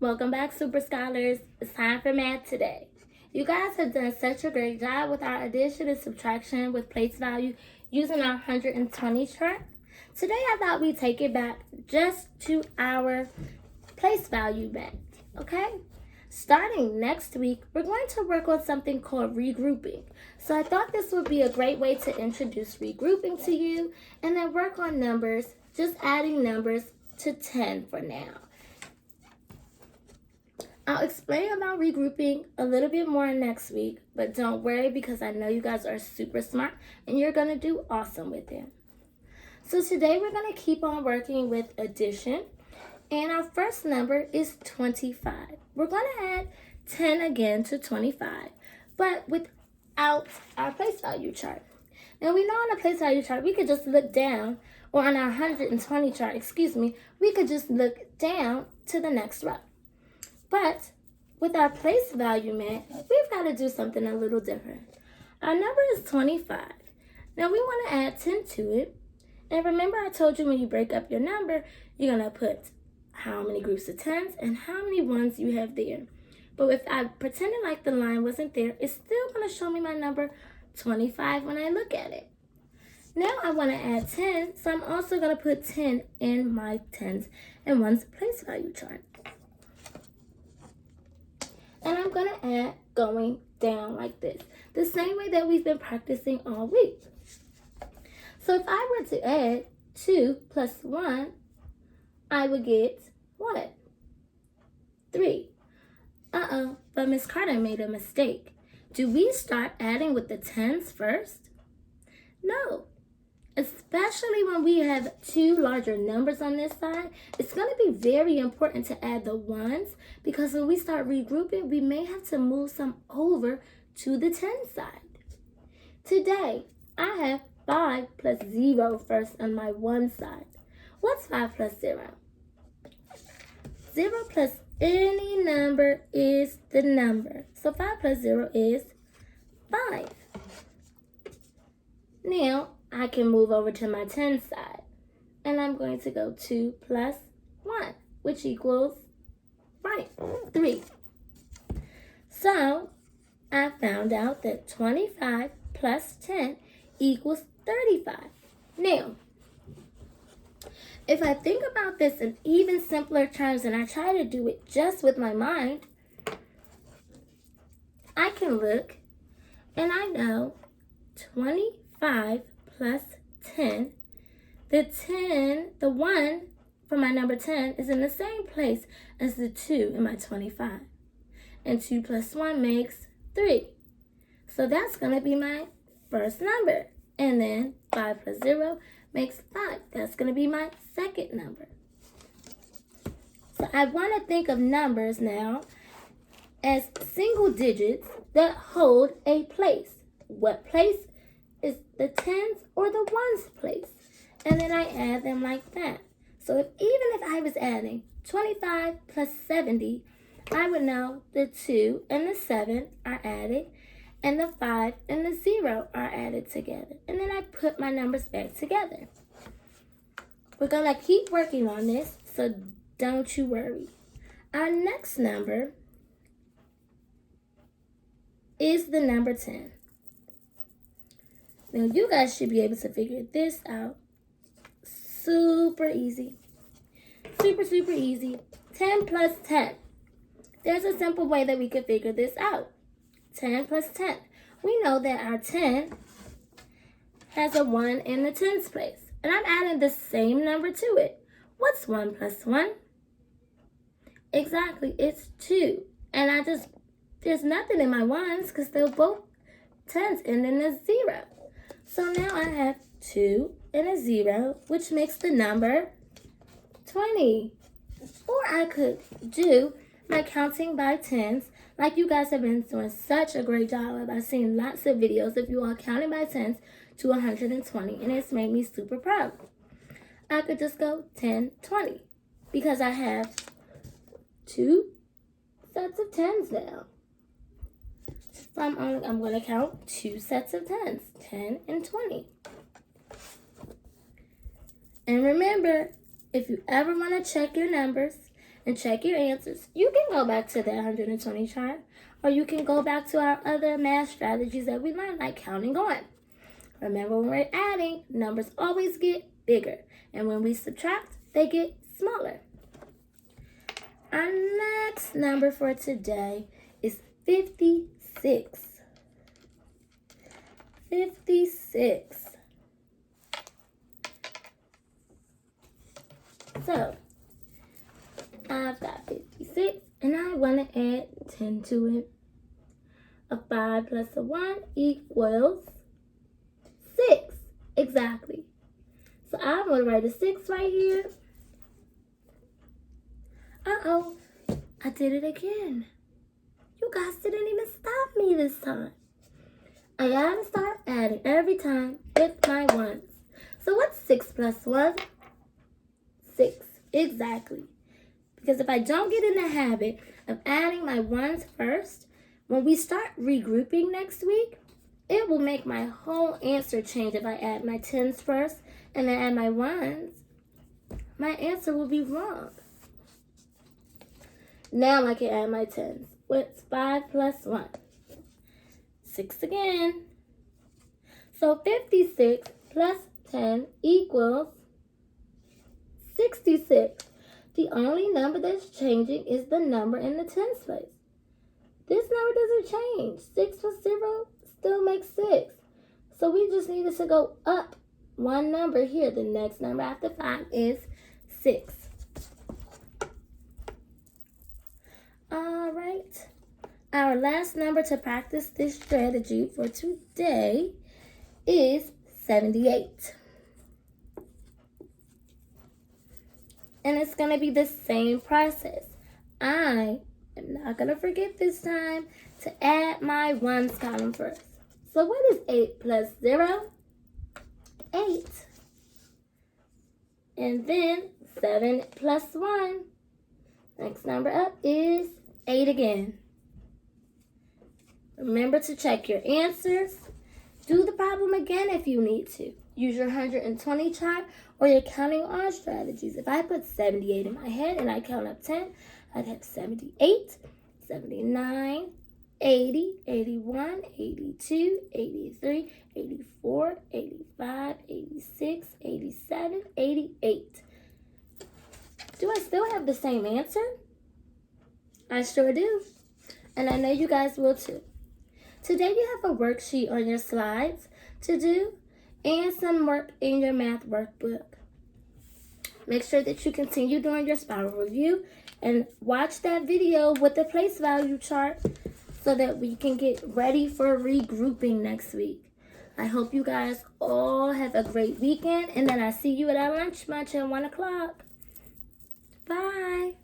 Welcome back, Super Scholars. It's time for math today. You guys have done such a great job with our addition and subtraction with place value using our 120 chart. Today I thought we'd take it back just to our place value math, okay? Starting next week, we're going to work on something called regrouping. So I thought this would be a great way to introduce regrouping to you and then work on numbers, just adding numbers to 10 for now. I'll explain about regrouping a little bit more next week, but don't worry because I know you guys are super smart and you're going to do awesome with it. So today we're going to keep on working with addition, and our first number is 25. We're going to add 10 again to 25, but without our place value chart. Now we know on the place value chart we could just look down, or on our 120 chart, we could just look down to the next row. But with our place value math, we've got to do something a little different. Our number is 25. Now we want to add 10 to it. And remember I told you when you break up your number, you're going to put how many groups of 10s and how many ones you have there. But if I pretended like the line wasn't there, it's still going to show me my number 25 when I look at it. Now I want to add 10, so I'm also going to put 10 in my 10s and 1s place value chart. And I'm going to add going down like this, the same way that we've been practicing all week. So if I were to add 2 plus 1, I would get what? 3. But Miss Carter made a mistake. Do we start adding with the 10s first? No. Especially when we have two larger numbers on this side, it's going to be very important to add the 1s because when we start regrouping, we may have to move some over to the 10 side. Today, I have 5 plus 0 first on my 1 side. What's 5 plus 0? 0 plus any number is the number. So 5 plus 0 is 5. Now, I can move over to my 10 side. And I'm going to go 2 plus 1, which equals, 3. So, I found out that 25 plus 10 equals 35. Now, if I think about this in even simpler terms and I try to do it just with my mind, I can look and I know 25 plus 10, the 1 for my number 10 is in the same place as the 2 in my 25. And 2 plus 1 makes 3. So that's going to be my first number. And then 5 plus 0 makes 5. That's going to be my second number. So I want to think of numbers now as single digits that hold a place. What place? Is the 10s or the 1s place. And then I add them like that. So even if I was adding 25 plus 70, I would know the 2 and the 7 are added and the 5 and the 0 are added together. And then I put my numbers back together. We're going to keep working on this, so don't you worry. Our next number is the number 10. Now, you guys should be able to figure this out super easy. Super easy. 10 plus 10. There's a simple way that we could figure this out. 10 plus 10. We know that our 10 has a 1 in the 10s place. And I'm adding the same number to it. What's 1 plus 1? Exactly, it's 2. And there's nothing in my 1s because they're both 10s and then a 0. So now I have 2 and a 0, which makes the number 20. Or I could do my counting by 10s, like you guys have been doing such a great job of. I've seen lots of videos of you all counting by 10s to 120, and it's made me super proud. I could just go 10, 20, because I have 2 sets of 10s now. So I'm going to count 2 sets of 10s, 10 and 20. And remember, if you ever want to check your numbers and check your answers. You can go back to that 120 chart, or you can go back to our other math strategies that we learned, like counting on. Remember, when we're adding, numbers always get bigger, and when we subtract, they get smaller. Our next number for today is 56. 56. So, I've got 56, and I want to add 10 to it. A 5 plus a 1 equals 6. Exactly. So I'm going to write a 6 right here. Uh-oh. I did it again. You guys didn't even stop me this time. I gotta start adding every time with my ones. So what's 6 plus 1? 6. Exactly. Because if I don't get in the habit of adding my ones first, when we start regrouping next week, it will make my whole answer change if I add my 10s first and then add my ones. My answer will be wrong. Now I can add my 10s. What's 5 plus 1? 6 again. So 56 plus 10 equals 66. The only number that's changing is the number in the tens place. This number doesn't change. 6 plus 0 still makes 6. So we just needed to go up one number here. The next number after 5 is 6. All right. Our last number to practice this strategy for today is 78. And it's going to be the same process. I am not going to forget this time to add my ones column first. So what is 8 plus 0? 8. And then 7 plus 1. Next number up is 8 again. Remember to check your answers. Do the problem again if you need to. Use your 120 chart or your counting on strategies. If I put 78 in my head and I count up 10, I'd have 78, 79, 80, 81, 82, 83, 84, 85, 86, 87, 88. Do I still have the same answer? I sure do. And I know you guys will too. Today you have a worksheet on your slides to do and some work in your math workbook. Make sure that you continue doing your spiral review and watch that video with the place value chart so that we can get ready for regrouping next week. I hope you guys all have a great weekend, and then I see you at our lunch munch at 1 o'clock. Bye.